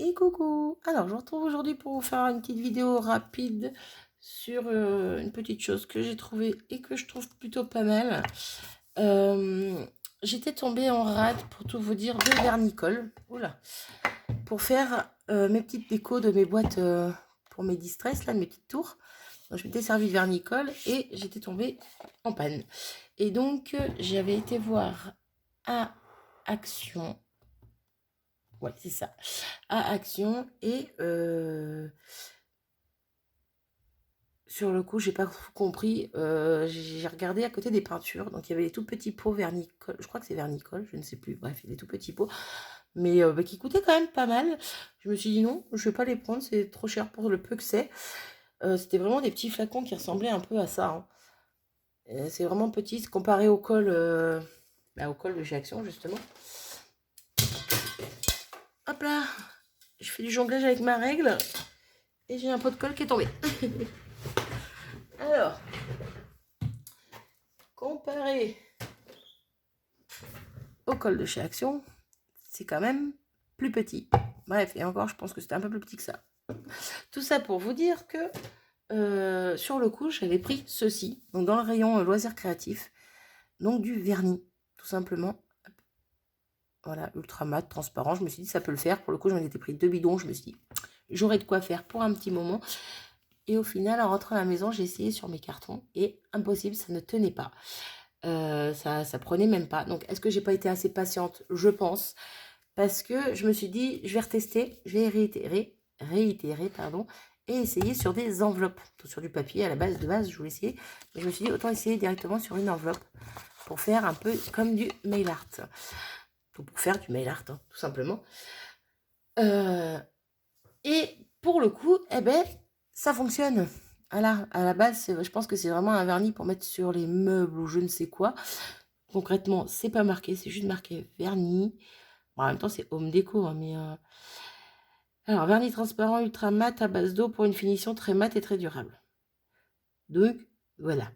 Et coucou! Alors, je vous retrouve aujourd'hui pour vous faire une petite vidéo rapide sur une petite chose que j'ai trouvée et que je trouve plutôt pas mal. J'étais tombée en rade, pour tout vous dire, de vernicole. Oula! Pour faire mes petites décos de mes boîtes pour mes distress, là, mes petites tours. Donc, je m'étais servi de vernicole et j'étais tombée en panne. Et donc, j'avais été voir à Action. Ouais, c'est ça. À Action et sur le coup, j'ai pas compris. J'ai regardé à côté des peintures. Donc, il y avait des tout petits pots vernicole. Je crois que c'est vernicole, je ne sais plus. Bref, il y a des tout petits pots. Mais qui coûtaient quand même pas mal. Je me suis dit non, je vais pas les prendre. C'est trop cher pour le peu que c'est. C'était vraiment des petits flacons qui ressemblaient un peu à ça. Hein. C'est vraiment petit comparé au col de chez Action, justement. Hop là! Je fais du jonglage avec ma règle. Et j'ai un pot de colle qui est tombé. Alors, comparé au col de chez Action, c'est quand même plus petit. Bref, et encore, je pense que c'était un peu plus petit que ça. Tout ça pour vous dire que sur le coup, j'avais pris ceci, donc dans le rayon loisirs créatifs, donc du vernis, tout simplement. Voilà, ultra mat, transparent. Je me suis dit, ça peut le faire. Pour le coup, j'en étais pris 2 bidons. Je me suis dit, j'aurais de quoi faire pour un petit moment. Et au final, en rentrant à la maison, j'ai essayé sur mes cartons et impossible, ça ne tenait pas. Ça prenait même pas. Donc, est-ce que j'ai pas été assez patiente? Je pense. Parce que je me suis dit, je vais retester, je vais réitérer, pardon, et essayer sur des enveloppes. Sur du papier, à la base, je voulais essayer. Mais je me suis dit, autant essayer directement sur une enveloppe pour faire un peu comme du mail art. Donc, pour faire du mail art, hein, tout simplement. Et pour le coup, eh ben, ça fonctionne. Voilà, à la base, je pense que c'est vraiment un vernis pour mettre sur les meubles ou je ne sais quoi. Concrètement, c'est pas marqué, c'est juste marqué vernis. Bon, en même temps, c'est home déco, hein, mais... Alors, vernis transparent ultra mat à base d'eau pour une finition très mate et très durable. Donc, voilà.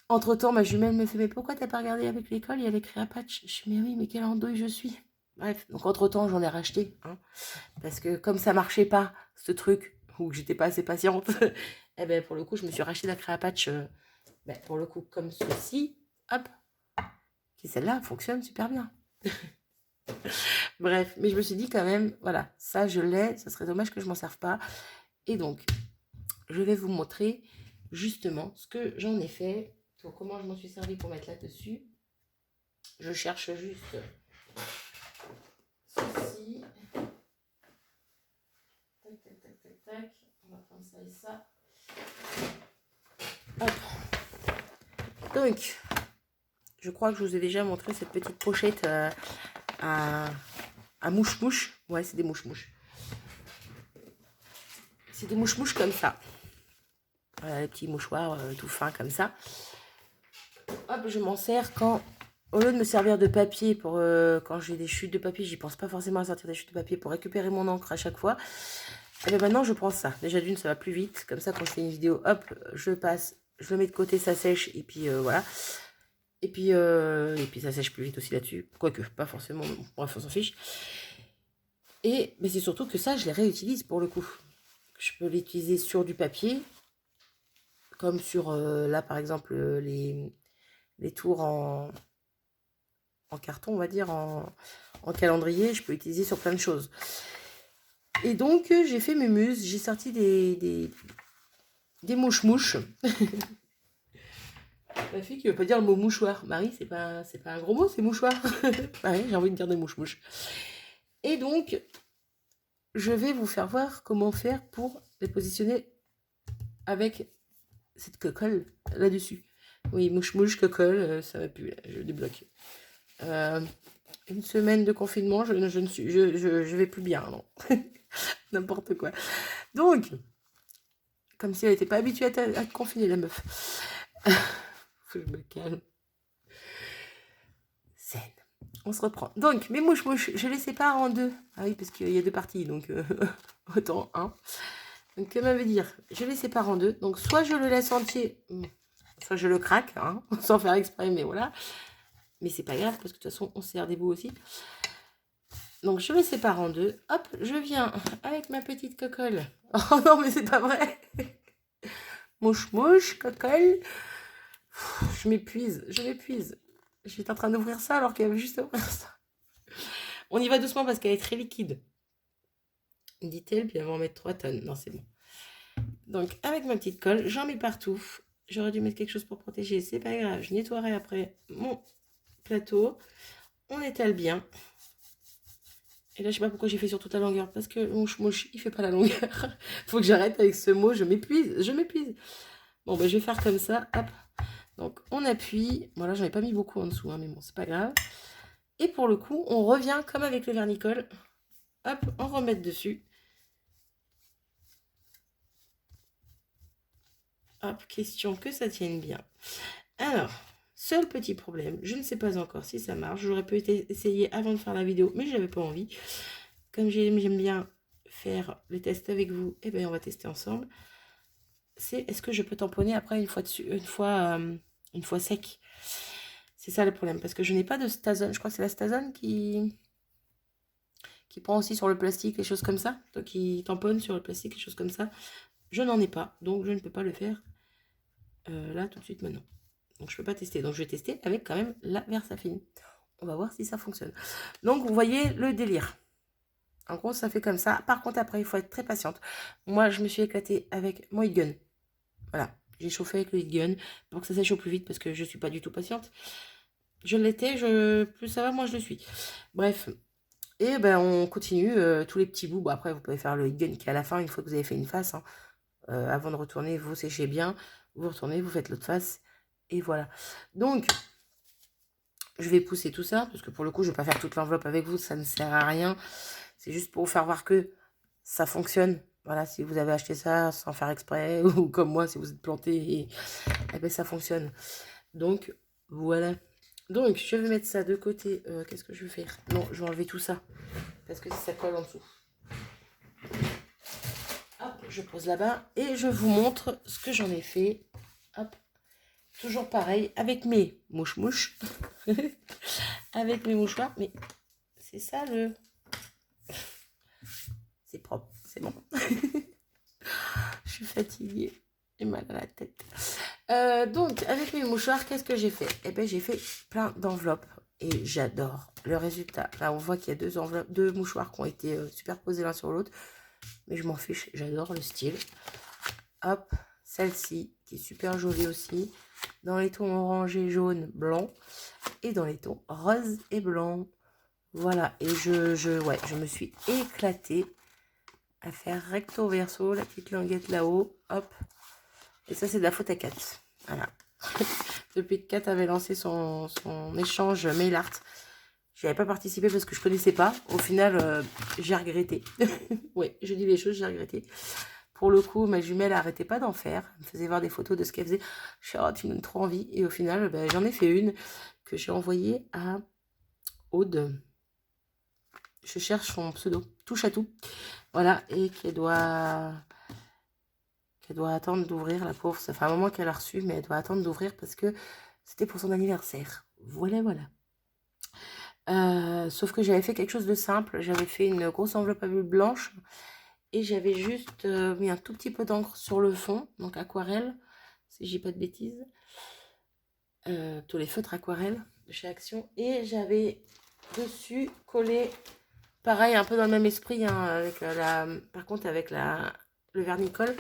Entre-temps, ma jumelle me fait, mais pourquoi t'as pas regardé avec l'école? Il y a écrit à patch. Je dis, mais oui, mais quelle andouille je suis. Bref, donc entre-temps, j'en ai racheté. Hein, parce que comme ça marchait pas, ce truc, ou que j'étais pas assez patiente, et ben pour le coup, je me suis racheté la créa patch, pour le coup, comme ceci. Hop. Et celle-là fonctionne super bien. Bref, mais je me suis dit quand même, voilà, ça je l'ai, ça serait dommage que je m'en serve pas. Et donc, je vais vous montrer justement ce que j'en ai fait. Donc, comment je m'en suis servi pour mettre là-dessus. Je cherche juste ceci. Tac, tac, tac, tac, tac. On va prendre ça et ça. Hop. Donc, je crois que je vous ai déjà montré cette petite pochette à mouche-mouche. Ouais, c'est des mouche-mouches. C'est des mouche-mouches comme ça. Voilà, les petits mouchoirs tout fins comme ça. Hop, je m'en sers quand, au lieu de me servir de papier pour quand j'ai des chutes de papier, j'y pense pas forcément à sortir des chutes de papier pour récupérer mon encre à chaque fois. Et bien maintenant, je prends ça. Déjà d'une, ça va plus vite. Comme ça, quand je fais une vidéo, hop, je passe, je le mets de côté, ça sèche et puis voilà. Et puis ça sèche plus vite aussi là-dessus. Quoique, pas forcément. Bref, on s'en fiche. Mais c'est surtout que ça, je les réutilise pour le coup. Je peux l'utiliser sur du papier, comme sur, là par exemple, les tours en carton, on va dire, en calendrier. Je peux l'utiliser sur plein de choses. Et donc, j'ai fait mes muses. J'ai sorti des mouches-mouches. Ma fille qui veut pas dire le mot mouchoir. Marie, c'est pas un gros mot, c'est mouchoir. Marie, j'ai envie de dire des mouches-mouches. Et donc, je vais vous faire voir comment faire pour les positionner avec cette cocolle là-dessus. Oui, mouche-mouche, cocolle, ça va plus, je débloque. Une semaine de confinement, je vais plus bien, non. N'importe quoi. Donc, comme si elle n'était pas habituée à te confiner, la meuf. Faut que je me calme. Scène. On se reprend. Donc, mes mouches-mouches, je les sépare en deux. Ah oui, parce qu'il y a deux parties, donc autant un. Donc, que m'avait dire, je les sépare en deux. Donc, soit je le laisse entier, soit je le craque, hein, sans faire exprès, mais voilà. Mais c'est pas grave, parce que de toute façon, on sert des bouts aussi. Donc, je le sépare en deux. Hop, je viens avec ma petite cocolle. Oh non, mais c'est pas vrai. Mouche, mouche, cocolle. Je m'épuise, je m'épuise. J'étais en train d'ouvrir ça alors qu'il y avait juste à ouvrir ça. On y va doucement parce qu'elle est très liquide. Dit-elle, puis elle va en mettre 3 tonnes. Non, c'est bon. Donc, avec ma petite colle, j'en mets partout. J'aurais dû mettre quelque chose pour protéger. C'est pas grave. Je nettoierai après mon plateau. On étale bien. Et là, je sais pas pourquoi j'ai fait sur toute la longueur. Parce que mouche, il fait pas la longueur. Faut que j'arrête avec ce mot. Je m'épuise. Je m'épuise. Bon, ben, je vais faire comme ça. Hop. Donc, on appuie. Bon, là, j'en ai pas mis beaucoup en dessous. Hein, mais bon, c'est pas grave. Et pour le coup, on revient comme avec le vernicole. Hop, on remet dessus. Hop, question que ça tienne bien. Alors, seul petit problème, je ne sais pas encore si ça marche. J'aurais pu essayer avant de faire la vidéo, mais je n'avais pas envie. Comme j'aime bien faire les tests avec vous, eh bien on va tester ensemble. C'est est-ce que je peux tamponner après une fois sec. C'est ça le problème, parce que je n'ai pas de Stazone. Je crois que c'est la Stazone qui prend aussi sur le plastique, les choses comme ça. Donc qui tamponne sur le plastique, les choses comme ça. Je n'en ai pas, donc je ne peux pas le faire là tout de suite maintenant. Donc je peux pas tester. Donc je vais tester avec quand même la Versafine. On va voir si ça fonctionne. Donc vous voyez le délire. En gros ça fait comme ça. Par contre après il faut être très patiente. Moi je me suis éclatée avec mon heat gun. Voilà. J'ai chauffé avec le heat gun pour que ça sèche au plus vite parce que je suis pas du tout patiente. Je l'étais, plus ça va, moi je le suis. Bref. Et ben on continue tous les petits bouts. Bon après vous pouvez faire le heat gun qui est à la fin une fois que vous avez fait une face. Hein. Avant de retourner, vous séchez bien. Vous retournez, vous faites l'autre face. Et voilà. Donc, je vais pousser tout ça. Parce que pour le coup, je ne vais pas faire toute l'enveloppe avec vous. Ça ne sert à rien. C'est juste pour vous faire voir que ça fonctionne. Voilà, si vous avez acheté ça sans faire exprès. Ou comme moi, si vous êtes planté. Et ben, ça fonctionne. Donc, voilà. Donc, je vais mettre ça de côté. Qu'est-ce que je vais faire? Non, je vais enlever tout ça. Parce que ça colle en dessous. Hop, je pose là-bas. Et je vous montre ce que j'en ai fait. Hop. Toujours pareil, avec mes mouches. Avec mes mouchoirs. Mais c'est ça le... C'est propre, c'est bon. Je suis fatiguée. J'ai mal à la tête. Donc, avec mes mouchoirs, qu'est-ce que j'ai fait? Eh bien, j'ai fait plein d'enveloppes. Et j'adore le résultat. Là, on voit qu'il y a deux mouchoirs qui ont été superposés l'un sur l'autre. Mais je m'en fiche, j'adore le style. Hop, celle-ci, qui est super jolie aussi. Dans les tons orangé, jaune, blanc. Et dans les tons rose et blanc. Voilà, et je me suis éclatée à faire recto verso, la petite languette là-haut, hop. Et ça, c'est de la faute à Kat. Voilà. Depuis que Kat avait lancé son échange mail art, je n'avais pas participé parce que je ne connaissais pas. Au final, j'ai regretté. Oui, je dis les choses, j'ai regretté. Pour le coup, ma jumelle n'arrêtait pas d'en faire. Elle me faisait voir des photos de ce qu'elle faisait. Je suis oh, tu me donnes trop envie. Et au final, ben, j'en ai fait une que j'ai envoyée à Aude. Je cherche son pseudo. Touche à tout. Voilà. Et qu'elle doit attendre d'ouvrir, la pauvre. Ça fait un moment qu'elle a reçu, mais elle doit attendre d'ouvrir parce que c'était pour son anniversaire. Voilà, voilà. Sauf que j'avais fait quelque chose de simple. J'avais fait une grosse enveloppe à bulles blanche. Et j'avais juste mis un tout petit peu d'encre sur le fond, donc aquarelle, si je dis pas de bêtises. Tous les feutres aquarelle de chez Action. Et j'avais dessus collé, pareil, un peu dans le même esprit, hein, avec par contre avec le vernicole,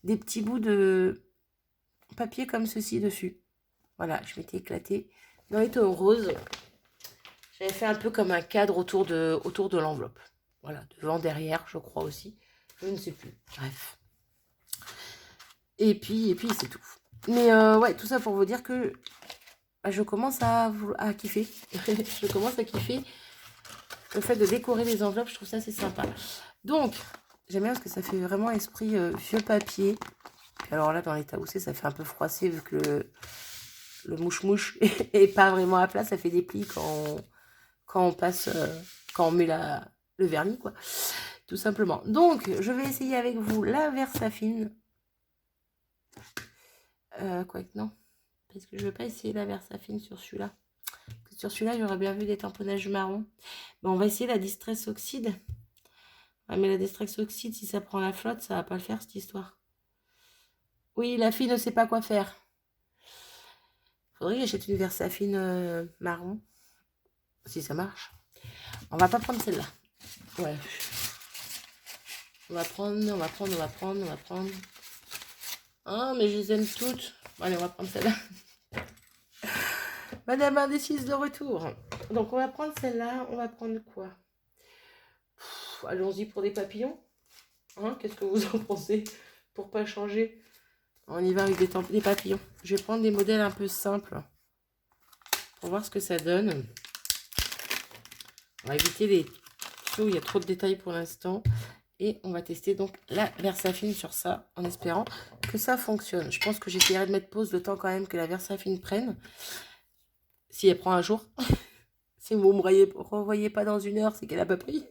des petits bouts de papier comme ceci dessus. Voilà, je m'étais éclatée dans les tons roses. J'avais fait un peu comme un cadre autour de l'enveloppe. Voilà, devant, derrière, je crois aussi. Je ne sais plus. Bref. Et puis c'est tout. Mais ouais, tout ça pour vous dire que je commence à kiffer. Je commence à kiffer le fait de décorer les enveloppes. Je trouve ça assez sympa. Donc, j'aime bien parce que ça fait vraiment esprit vieux papier. Puis alors là, dans les taoussés, ça fait un peu froissé vu que le mouche-mouche est pas vraiment à plat. Ça fait des plis quand on passe, quand on met le vernis, quoi. Tout simplement. Donc, je vais essayer avec vous la Versafine. Quoique non. Parce que je ne veux pas essayer la Versafine sur celui-là. sur celui-là, j'aurais bien vu des tamponnages marron. Bon, on va essayer la Distress Oxide. Ouais, mais la Distress Oxide, si ça prend la flotte, ça va pas le faire, cette histoire. Oui, la fille ne sait pas quoi faire. Faudrait que j'achète une Versafine marron. Si ça marche. On va pas prendre celle-là. Ouais. On va prendre. Ah, mais je les aime toutes. Bon, allez, on va prendre celle-là. Madame Indécise de retour. Donc, on va prendre celle-là. On va prendre quoi? Allons-y pour des papillons. Hein, qu'est-ce que vous en pensez? Pour pas changer. On y va avec des papillons. Je vais prendre des modèles un peu simples. Pour voir ce que ça donne. On va éviter les où il y a trop de détails pour l'instant. Et on va tester donc la Versafine sur ça, en espérant que ça fonctionne. Je pense que j'essaierai de mettre pause le temps quand même que la Versafine prenne. Si elle prend un jour. Si vous ne me revoyez pas dans 1 heure, c'est qu'elle n'a pas pris.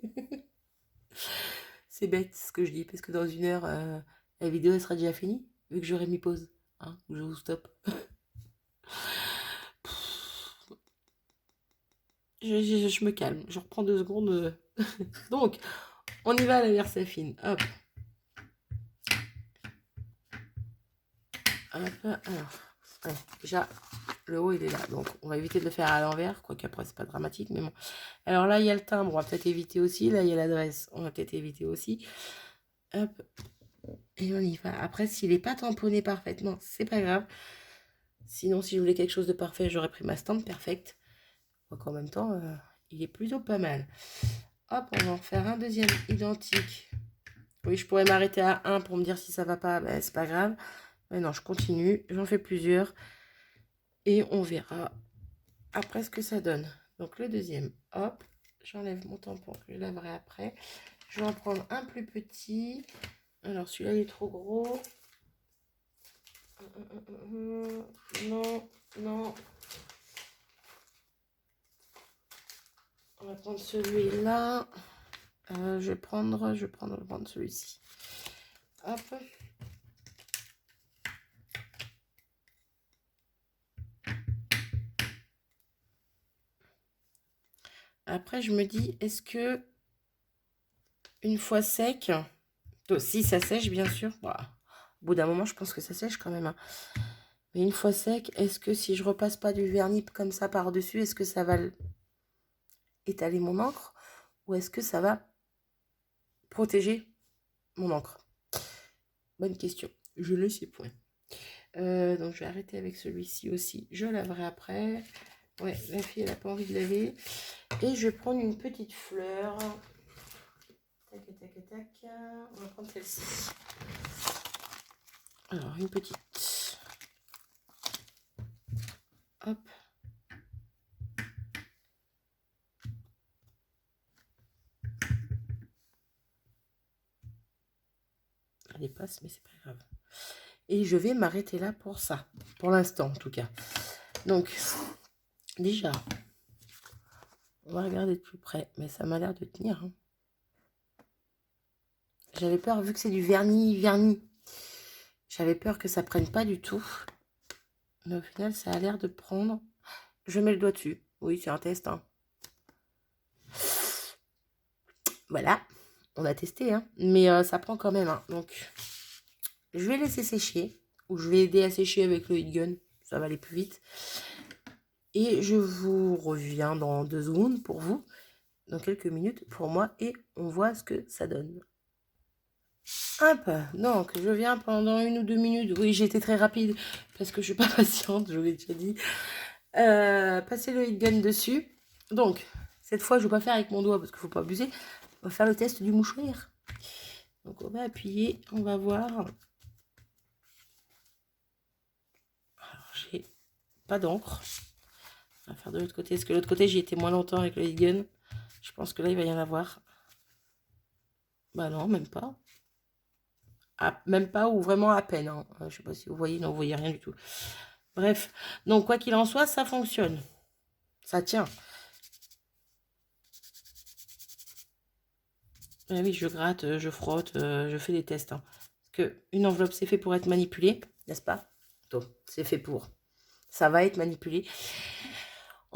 C'est bête ce que je dis, parce que dans 1 heure, la vidéo elle sera déjà finie, vu que j'aurai mis pause. Hein, ou je vous stoppe. Je me calme, je reprends 2 secondes. Donc, on y va à la Versafine. Hop. Hop, alors, ouais, déjà, le haut, il est là. Donc, on va éviter de le faire à l'envers, quoique après, c'est pas dramatique, mais bon. Alors là, il y a le timbre, on va peut-être éviter aussi. Là, il y a l'adresse, on va peut-être éviter aussi. Hop, et on y va. Après, s'il n'est pas tamponné parfaitement, c'est pas grave. Sinon, si je voulais quelque chose de parfait, j'aurais pris ma stamp perfect. Donc, en même temps, il est plutôt pas mal. Hop, on va en faire un deuxième identique. Oui, je pourrais m'arrêter à 1 pour me dire si ça va pas, ben, c'est pas grave. Mais non, je continue, j'en fais plusieurs. Et on verra après ce que ça donne. Donc le deuxième, hop, j'enlève mon tampon, je laverai après. Je vais en prendre un plus petit. Alors celui-là, il est trop gros. Non, non. On va prendre celui-là. Je vais prendre celui-ci. Hop. Après, je me dis, est-ce que une fois sec, si ça sèche, bien sûr. Bah, au bout d'un moment, je pense que ça sèche quand même. Hein. Mais une fois sec, est-ce que si je repasse pas du vernis comme ça par-dessus, est-ce que ça va étaler mon encre ou est-ce que ça va protéger mon encre? Bonne question. Je ne sais point. Donc, je vais arrêter avec celui-ci aussi. Je laverai après. Ouais, la fille, elle n'a pas envie de laver. Et je vais prendre une petite fleur. Tac, tac, tac. On va prendre celle-ci. Alors, une petite. Hop. Elle dépasse, mais c'est pas grave. Et je vais m'arrêter là pour ça. Pour l'instant, en tout cas. Donc, déjà, on va regarder de plus près. Mais ça m'a l'air de tenir. Hein. J'avais peur, vu que c'est du vernis. J'avais peur que ça prenne pas du tout. Mais au final, ça a l'air de prendre. Je mets le doigt dessus. Oui, c'est un test. Hein. Voilà. On a testé. Hein. Mais ça prend quand même. Hein. Donc, je vais laisser sécher. Ou je vais aider à sécher avec le heat gun. Ça va aller plus vite. Et je vous reviens dans 2 secondes pour vous. Dans quelques minutes pour moi. Et on voit ce que ça donne. Hop, donc je viens pendant 1 ou 2 minutes. Oui, j'ai été très rapide parce que je suis pas patiente, je vous l'ai déjà dit. Passer le heat gun dessus. Donc, cette fois, je ne vais pas faire avec mon doigt parce qu'il ne faut pas abuser. On va faire le test du mouchoir. Donc, on va appuyer, on va voir. Alors, j'ai pas d'encre. On va faire de l'autre côté. Parce que de l'autre côté, j'y étais moins longtemps avec le heat gun. Je pense que là, il va y en avoir. Bah non, même pas. Même pas ou vraiment à peine. Hein. Je sais pas si vous voyez, non, vous voyez rien du tout. Bref, donc quoi qu'il en soit, ça fonctionne. Ça tient. Ah oui, je gratte, je frotte, je fais des tests. Hein. Parce qu'une enveloppe, c'est fait pour être manipulée, n'est-ce pas? Donc, c'est fait pour. Ça va être manipulé.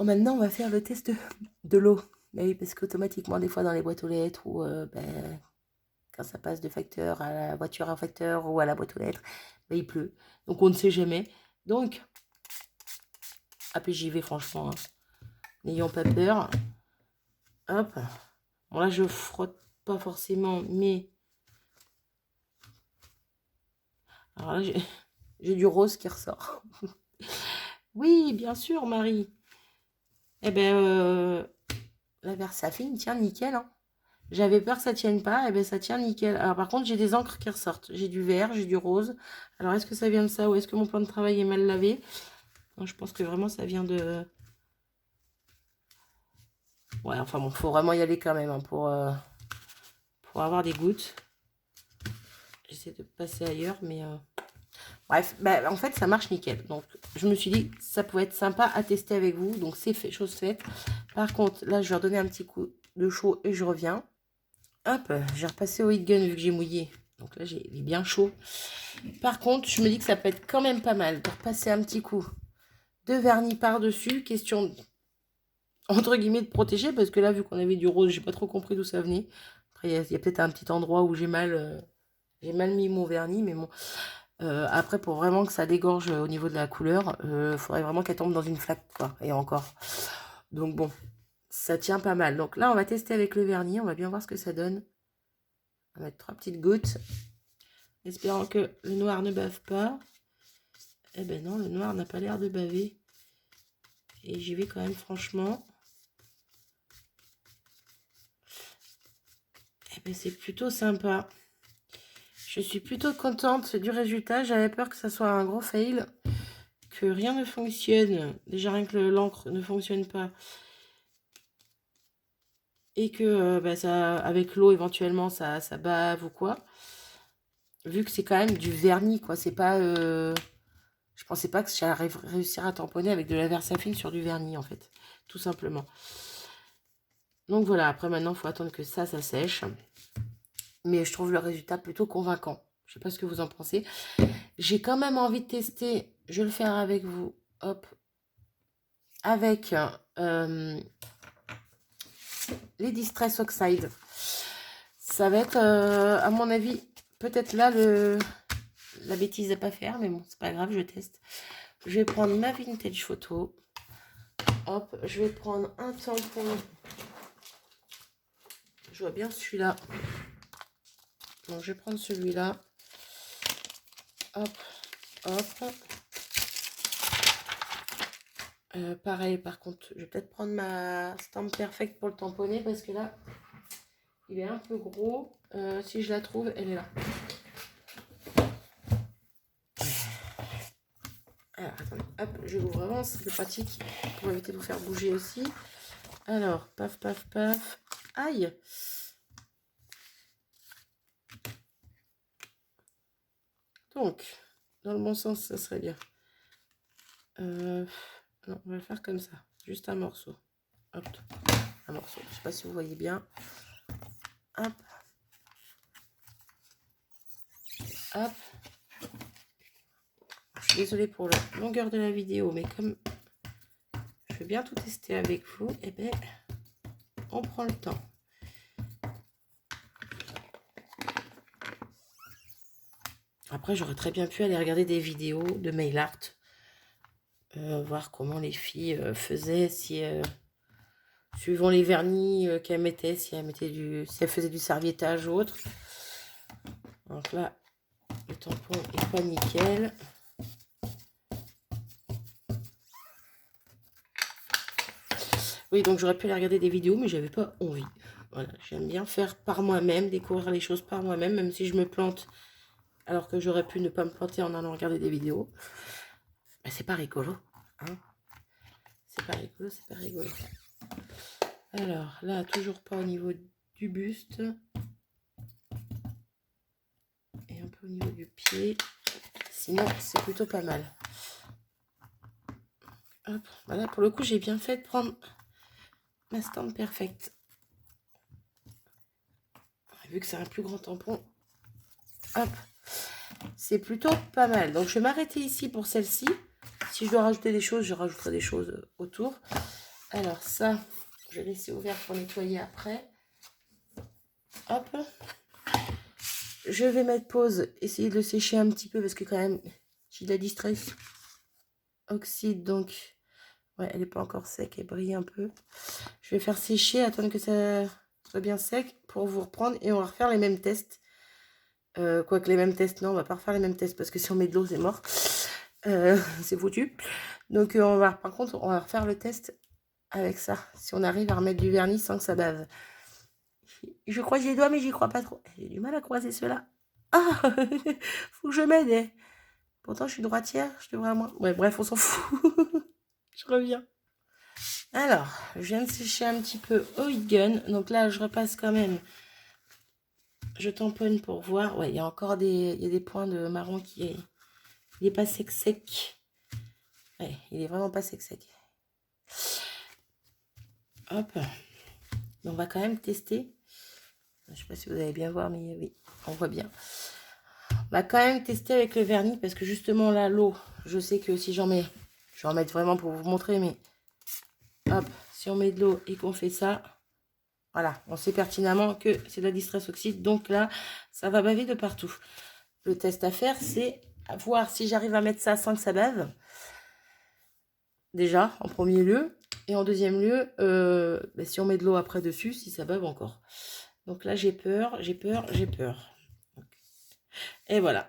Maintenant, on va faire le test de l'eau. Mais oui, parce qu'automatiquement, des fois, dans les boîtes aux lettres, ou ben, quand ça passe de facteur à la voiture à facteur ou à la boîte aux lettres, ben, il pleut. Donc, on ne sait jamais. Donc, ah, puis j'y vais, franchement. Hein. N'ayons pas peur. Hop. Bon, là, je frotte pas forcément, mais... Alors là, j'ai du rose qui ressort. Oui, bien sûr, Marie. Eh ben, la Versafine tient nickel. Hein. J'avais peur que ça tienne pas. Eh ben, ça tient nickel. Alors, par contre, j'ai des encres qui ressortent. J'ai du vert, j'ai du rose. Alors, est-ce que ça vient de ça ou est-ce que mon plan de travail est mal lavé? Non, je pense que vraiment, ça vient de... Ouais, enfin bon, faut vraiment y aller quand même hein, pour avoir des gouttes. J'essaie de passer ailleurs, mais... Bref, bah, en fait, ça marche nickel. Donc, je me suis dit que ça pouvait être sympa à tester avec vous. Donc, c'est fait, chose faite. Par contre, là, je vais redonner un petit coup de chaud et je reviens. Hop, j'ai repassé au heat gun vu que j'ai mouillé. Donc là, il est bien chaud. Par contre, je me dis que ça peut être quand même pas mal de repasser un petit coup de vernis par-dessus. Question, entre guillemets, de protéger. Parce que là, vu qu'on avait du rose, j'ai pas trop compris d'où ça venait. Après, il y a peut-être un petit endroit où j'ai mal mis mon vernis. Mais bon... après, pour vraiment que ça dégorge au niveau de la couleur, il faudrait vraiment qu'elle tombe dans une flaque, quoi. Et encore. Donc bon, ça tient pas mal. Donc là, on va tester avec le vernis. On va bien voir ce que ça donne. On va mettre 3 petites gouttes. Espérant que le noir ne bave pas. Eh ben non, le noir n'a pas l'air de baver. Et j'y vais quand même franchement. Eh ben c'est plutôt sympa. Je suis plutôt contente du résultat. J'avais peur que ça soit un gros fail. Que rien ne fonctionne. Déjà rien que l'encre ne fonctionne pas. Et que bah, ça, avec l'eau éventuellement ça bave ou quoi. Vu que c'est quand même du vernis, quoi. C'est pas... je pensais pas que j'allais réussir à tamponner avec de la Versafine sur du vernis, en fait. Tout simplement. Donc voilà, après maintenant, il faut attendre que ça sèche. Mais je trouve le résultat plutôt convaincant. Je sais pas ce que vous en pensez. J'ai quand même envie de tester. Je vais le faire avec vous. Hop. Avec les Distress Oxide. Ça va être, à mon avis, peut-être là la bêtise à pas faire. Mais bon, c'est pas grave, je teste. Je vais prendre ma vintage photo. Hop, je vais prendre un tampon. Je vois bien celui-là. Donc, je vais prendre celui-là. Hop, hop. Pareil, par contre, je vais peut-être prendre ma Stamp Perfect pour le tamponner parce que là, il est un peu gros. Si je la trouve, elle est là. Alors, attendez, hop, je l'ouvre vraiment, c'est plus pratique pour éviter de vous faire bouger aussi. Alors, paf, paf, paf. Aïe! Donc, dans le bon sens, ça serait bien. Non, on va le faire comme ça. Juste un morceau. Hop, un morceau. Je sais pas si vous voyez bien. Hop. Hop. Je suis désolée pour la longueur de la vidéo, mais comme je veux bien tout tester avec vous, et ben, on prend le temps. Après, j'aurais très bien pu aller regarder des vidéos de mail art. Voir comment les filles faisaient, si suivant les vernis qu'elles mettaient, si elles faisaient du serviettage ou autre. Donc là, le tampon est pas nickel. Oui, donc j'aurais pu aller regarder des vidéos, mais j'avais pas envie. Voilà, j'aime bien faire par moi-même, découvrir les choses par moi-même, même si je me plante, alors que j'aurais pu ne pas me planter en allant regarder des vidéos. Mais c'est pas rigolo, hein. C'est pas rigolo, c'est pas rigolo. Alors, là, toujours pas au niveau du buste. Et un peu au niveau du pied. Sinon, c'est plutôt pas mal. Hop, voilà, pour le coup, j'ai bien fait de prendre ma Stamp Perfect. Vu que c'est un plus grand tampon, hop, c'est plutôt pas mal. Donc, je vais m'arrêter ici pour celle-ci. Si je dois rajouter des choses, je rajouterai des choses autour. Alors ça, je vais laisser ouvert pour nettoyer après. Hop. Je vais mettre pause, essayer de le sécher un petit peu parce que quand même, j'ai de la Distress Oxide, donc ouais, elle n'est pas encore sec, elle brille un peu. Je vais faire sécher, attendre que ça soit bien sec pour vous reprendre et on va refaire les mêmes tests. Quoique les mêmes tests, non, on va pas refaire les mêmes tests parce que si on met de l'eau, c'est mort. C'est foutu. Donc par contre, on va refaire le test avec ça. Si on arrive à remettre du vernis sans que ça bave. Je croise les doigts, mais j'y crois pas trop. J'ai du mal à croiser ceux-là. Ah faut que je m'aide. Eh. Pourtant, je suis droitière. Je devrais moins. Ouais, bref, on s'en fout. Je reviens. Alors, je viens de sécher un petit peu au heat gun. Donc là, je repasse quand même. Je tamponne pour voir. Ouais, il y a encore des points de marron qui est... Il n'est pas sec. Ouais, il est vraiment pas sec. Hop. On va quand même tester. Je ne sais pas si vous allez bien voir, mais oui, on voit bien. On va quand même tester avec le vernis parce que justement là, l'eau, je sais que si j'en mets, je vais en mettre vraiment pour vous montrer, mais hop, si on met de l'eau et qu'on fait ça, voilà, on sait pertinemment que c'est de la Distress Oxide, donc là, ça va baver de partout. Le test à faire, c'est voir si j'arrive à mettre ça sans que ça bave. Déjà, en premier lieu. Et en deuxième lieu, si on met de l'eau après dessus, si ça bave encore. Donc là, j'ai peur. Et voilà,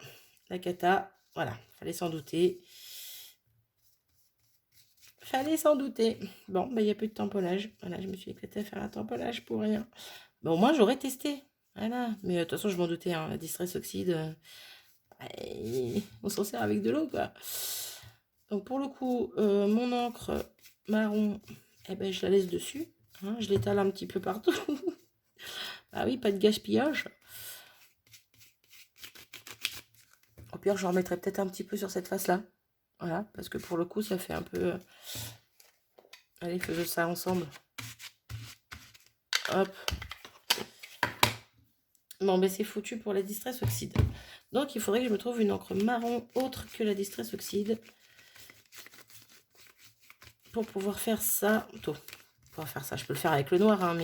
la cata, voilà, fallait s'en douter. Bon, il n'y a plus de tamponnage. Voilà, je me suis éclatée à faire un tamponnage pour rien. Bon, au moins, j'aurais testé. Voilà, mais de toute façon, je m'en doutais, hein, la Distress Oxide, on s'en sert avec de l'eau, quoi. Donc, pour le coup, mon encre marron, eh ben, je la laisse dessus. Hein, je l'étale un petit peu partout. Ah oui, pas de gaspillage. Au pire, je remettrai peut-être un petit peu sur cette face-là. Voilà, parce que pour le coup, ça fait un peu... Allez, faisons ça ensemble. Hop. Bon, ben c'est foutu pour la Distress Oxide. Donc, il faudrait que je me trouve une encre marron autre que la Distress Oxide. Pour pouvoir faire ça. Pour pouvoir faire ça, je peux le faire avec le noir, hein,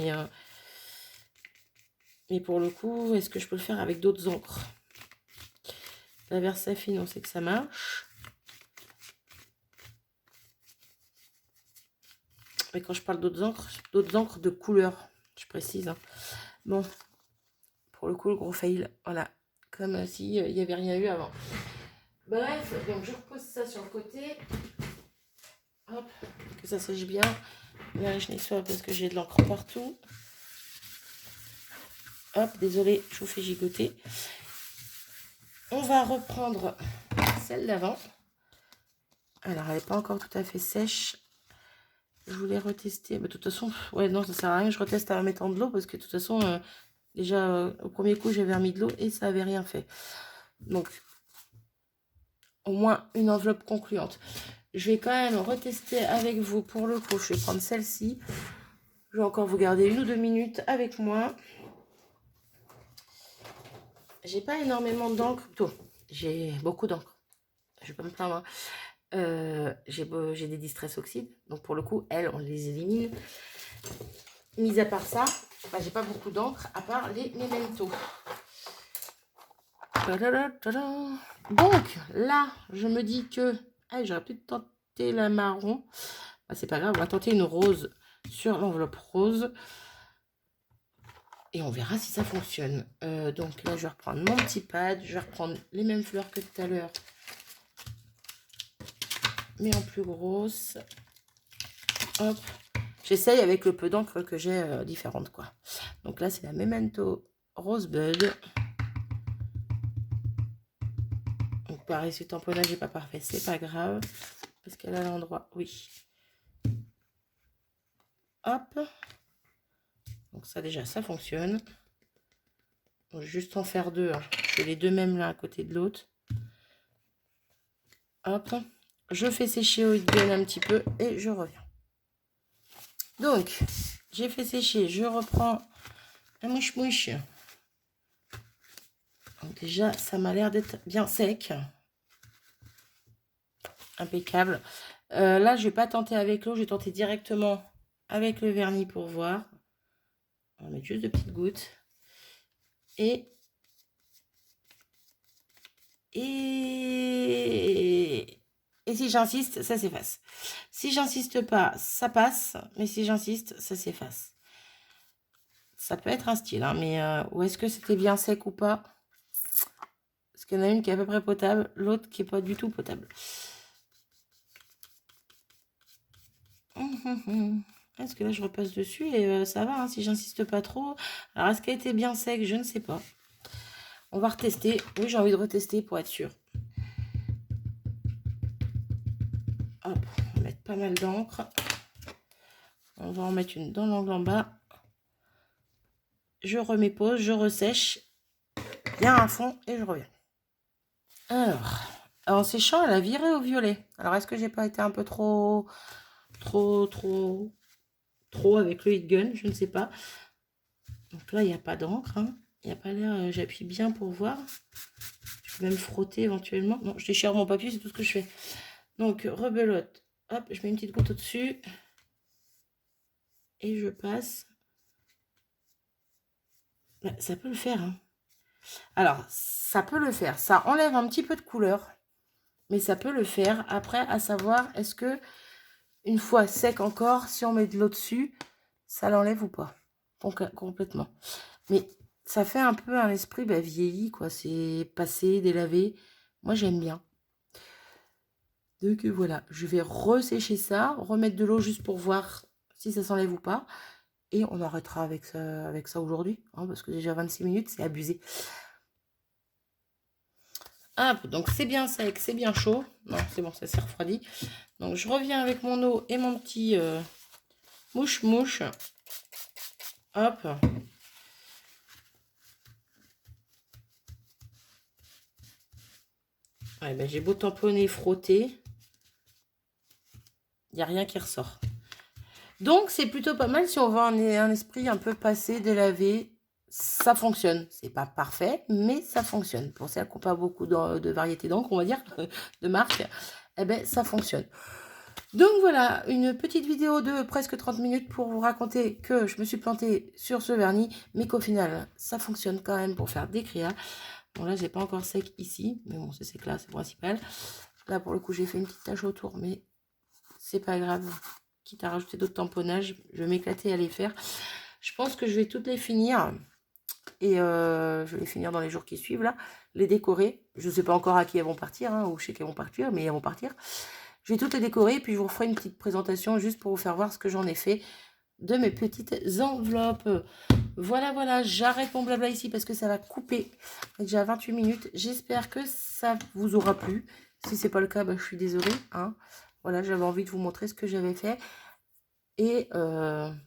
mais pour le coup, est-ce que je peux le faire avec d'autres encres? La Versafine, on sait que ça marche. Mais quand je parle d'autres encres de couleur, je précise. Hein. Bon, pour le coup, le gros fail, voilà. Comme s'il n'y avait rien eu avant. Bref, donc je repose ça sur le côté. Hop, que ça sèche bien. Là, je nettoie parce que j'ai de l'encre partout. Hop, désolé, je vous fais gigoter. On va reprendre celle d'avant. Alors, elle n'est pas encore tout à fait sèche. Je voulais retester. Mais de toute façon, ouais, non, ça sert à rien. Je reteste en mettant de l'eau parce que de toute façon, déjà, au premier coup, j'avais remis de l'eau et ça n'avait rien fait. Donc, au moins une enveloppe concluante. Je vais quand même retester avec vous pour le coup. Je vais prendre celle-ci. Je vais encore vous garder 1 ou 2 minutes avec moi. J'ai pas énormément d'encre. J'ai beaucoup d'encre. Je vais pas me plaindre. J'ai des Distress Oxide. Donc pour le coup, elles, on les élimine. Mis à part ça, bah, j'ai pas beaucoup d'encre à part les Memento. Donc là, je me dis que j'aurais pu tenter la marron. Bah, c'est pas grave, on va tenter une rose sur l'enveloppe rose. Et on verra si ça fonctionne. Donc là, je vais reprendre mon petit pad. Je vais reprendre les mêmes fleurs que tout à l'heure. Mais en plus grosse. Hop. J'essaye avec le peu d'encre que j'ai différente, quoi. Donc là, c'est la Memento Rosebud. Donc pareil, ce tamponnage n'est pas parfait. C'est pas grave. Parce qu'elle a l'endroit. Oui. Hop. Donc ça, déjà, ça fonctionne. Donc, juste en faire deux. Hein. Je fais les deux mêmes l'un à côté de l'autre. Hop. Je fais sécher au heat gun un petit peu et je reviens. Donc, j'ai fait sécher. Je reprends un mouche-mouche. Donc déjà, ça m'a l'air d'être bien sec. Impeccable. Là, je vais pas tenter avec l'eau. Je vais tenter directement avec le vernis pour voir. On va mettre juste de petites gouttes. Et si j'insiste, ça s'efface. Si j'insiste pas, ça passe. Mais si j'insiste, ça s'efface. Ça peut être un style, hein, mais ou est-ce que c'était bien sec ou pas? Parce qu'il y en a une qui est à peu près potable, l'autre qui est pas du tout potable. Est-ce que là je repasse dessus et ça va, hein, si j'insiste pas trop. Alors est-ce qu'elle était bien sec? Je ne sais pas. On va retester. Oui, j'ai envie de retester pour être sûr. Hop, on va mettre pas mal d'encre. On va en mettre une dans l'angle en bas. Je remets pause, je ressèche bien à fond et je reviens. Alors en séchant, elle a viré au violet. Alors est-ce que j'ai pas été un peu trop avec le heat gun? Je ne sais pas. Donc là, il n'y a pas d'encre. Hein. Il n'y a pas l'air... J'appuie bien pour voir. Je peux même frotter éventuellement. Non, je déchire mon papier, c'est tout ce que je fais. Donc, rebelote. Hop, je mets une petite goutte au-dessus. Et je passe. Bah, ça peut le faire. Hein. Alors, ça peut le faire. Ça enlève un petit peu de couleur. Mais ça peut le faire. Après, à savoir, est-ce que, une fois sec encore, si on met de l'eau dessus, ça l'enlève ou pas? Donc, complètement. Mais ça fait un peu un esprit vieilli, quoi. C'est passé, délavé. Moi, j'aime bien. Donc voilà, je vais ressécher ça, remettre de l'eau juste pour voir si ça s'enlève ou pas. Et on arrêtera avec ça aujourd'hui, hein, parce que déjà 26 minutes, c'est abusé. Hop, donc c'est bien sec, c'est bien chaud. Non, c'est bon, ça s'est refroidi. Donc je reviens avec mon eau et mon petit mouche-mouche. Hop. Ouais, ben, j'ai beau tamponner, frotter. Il n'y a rien qui ressort. Donc, c'est plutôt pas mal si on veut un esprit un peu passé, délavé. Ça fonctionne. C'est pas parfait, mais ça fonctionne. Pour celles qui n'ont pas beaucoup de variétés d'encre, on va dire, de marque, eh ben, ça fonctionne. Donc voilà, une petite vidéo de presque 30 minutes pour vous raconter que je me suis plantée sur ce vernis, mais qu'au final, ça fonctionne quand même pour faire des créas. Bon, là, j'ai pas encore sec ici, mais bon, c'est sec là, c'est principal. Là, pour le coup, j'ai fait une petite tache autour, mais c'est pas grave. Quitte à rajouter d'autres tamponnages, je vais m'éclater à les faire. Je pense que je vais toutes les finir. Et je vais les finir dans les jours qui suivent, là. Les décorer. Je ne sais pas encore à qui elles vont partir, hein, ou je sais qu'elles vont partir, mais elles vont partir. Je vais toutes les décorer, puis je vous referai une petite présentation juste pour vous faire voir ce que j'en ai fait de mes petites enveloppes. Voilà, voilà, j'arrête mon blabla ici parce que ça va couper. Déjà 28 minutes. J'espère que ça vous aura plu. Si c'est pas le cas, je suis désolée. Hein. Voilà, j'avais envie de vous montrer ce que j'avais fait. Et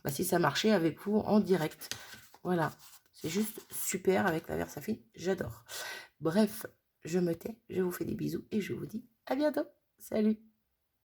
si ça marchait avec vous en direct. Voilà, c'est juste super avec la Versafine, j'adore. Bref, je me tais, je vous fais des bisous et je vous dis à bientôt. Salut!